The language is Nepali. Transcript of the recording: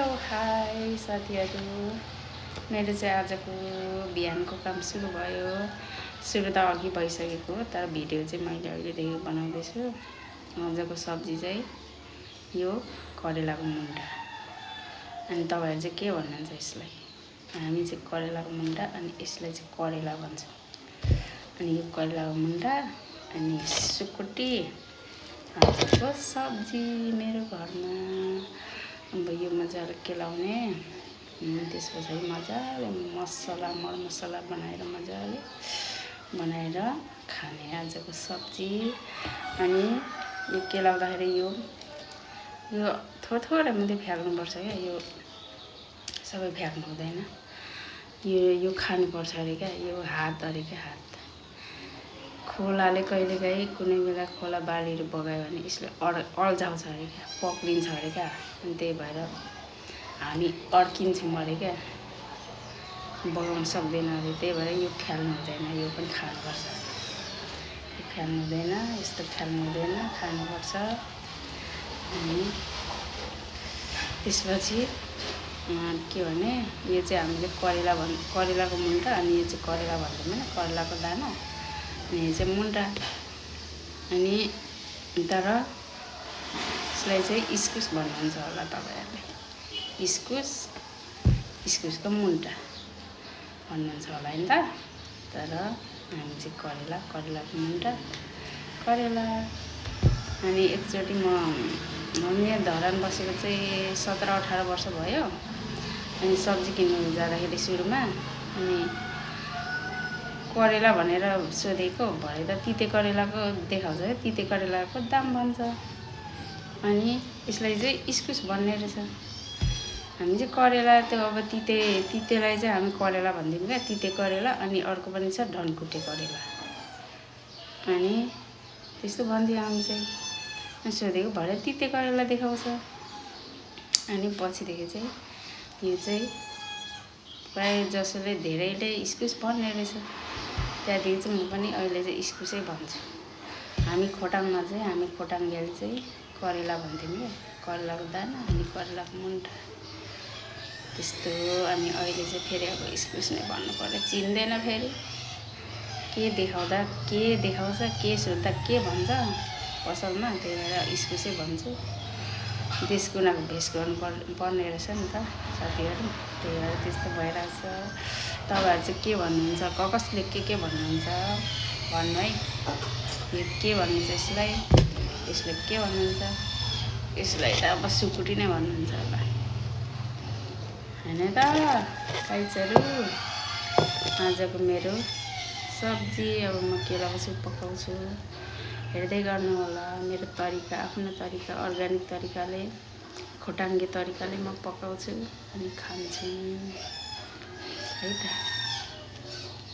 हेलो हाई साथीहरू, मेरो चाहिँ आजको बिहानको काम सुरु भयो। सुरु त अघि भइसकेको हो, तर भिडियो चाहिँ मैले अहिलेदेखि बनाउँदैछु। आजको सब्जी चाहिँ यो करेलाको मुन्टा। अनि तपाईँहरू चाहिँ के भन्नुहुन्छ यसलाई? हामी चाहिँ करेलाको मुन्टा अनि यसलाई चाहिँ करेला भन्छ। अनि यो करेलाको मुन्टा अनि सुकुटी आजको सब्जी मेरो घरमा। अब यो मजाले केलाउने, त्यस पछाडि मजाले मसला मरमसला बनाएर खाने आजको सब्जी। अनि यो केलाउँदाखेरि यो थोरै मात्रै फ्याक्नुपर्छ क्या, यो सबै फ्याक्नु हुँदैन। यो खानुपर्छ अरे क्या, यो हात अरे क्या, हात खोलाले कहिलेकाहीँ कुनै बेला खोला बाढीहरू बगायो भने यसले अल्झाउँछ अरे क्या, पक्रिन्छ अरे क्या। अनि त्यही भएर हामी अड्किन्छौँ अरे क्या, बगाउन सक्दैन अरे। त्यही भएर यो फ्याल्नु हुँदैन, यो पनि खानुपर्छ। यो फ्याल्नु हुँदैन, यस्तो फ्याल्नु हुँदैन, खानुपर्छ। अनि त्यसपछि के भने यो चाहिँ हामीले करेलाको मुन्टा, अनि यो चाहिँ करेला भन्दैनौँ, करेलाको दाना, अनि यो चाहिँ मुन्टा। अनि तर यसलाई चाहिँ इस्कुस भन्नुहुन्छ होला तपाईँहरूले, इस्कुसको मुन्टा भन्नुहुन्छ होला होइन त। तर हामी चाहिँ करेलाको मुन्टा करेला। अनि एकचोटि म यहाँ धरान बसेको चाहिँ 17-18 वर्ष भयो। अनि सब्जी किन्नु जाँदाखेरि सुरुमा अनि करेला भनेर सोधेको, भरे त तिते करेलाको देखाउँछ, तिते करेलाको दाम भन्छ। अनि यसलाई चाहिँ इस्कुस भन्ने रहेछ। हामी चाहिँ करेला त्यो अब तितेलाई चाहिँ हामी करेला भनिदिउँ क्या, तिते करेला। अनि अर्को पनि छ ढनकुटे करेला, अनि त्यस्तो भन्थ्यो हामी चाहिँ। सोधेको भरे तिते करेला देखाउँछ। अनि पछिदेखि चाहिँ यो चाहिँ प्रायः जसोले धेरैले इस्कुस भन्ने रहेछ। त्यहाँदेखि चाहिँ म पनि अहिले चाहिँ इस्कुसै भन्छु। हामी खोटाङले चाहिँ करेला भन्थ्यौँ क्या, करेलाको दाना अनि करेलाको मुन्टा त्यस्तो। अनि अहिले चाहिँ फेरि अब इस्कुस नै भन्नु पर्यो, चिन्दैन फेरि। के देखाउँछ, के सोद्धा के भन्छ पसलमा, त्यही भएर इस्कुसै भन्छु। देश कुनाको भेष गर्नु पर्ने रहेछ नि त साथीहरू, त्यही भएर त्यस्तो भइरहेछ। तपाईँहरू चाहिँ के भन्नुहुन्छ, कसले के भन्नुहुन्छ भन्नु है। यो के भन्नुहुन्छ यसलाई के भन्नुहुन्छ? यसलाई त अब सुकुटी नै भन्नुहुन्छ होला होइन त गाइजहरू। आजको मेरो सब्जी अब म केलाउँछु, पकाउँछु, हेर्दै गर्नु होला। मेरो तरिका, आफ्नो तरिका, अर्ग्यानिक तरिकाले, खोटाङ्गे तरिकाले म पकाउँछु अनि खान्छु है त।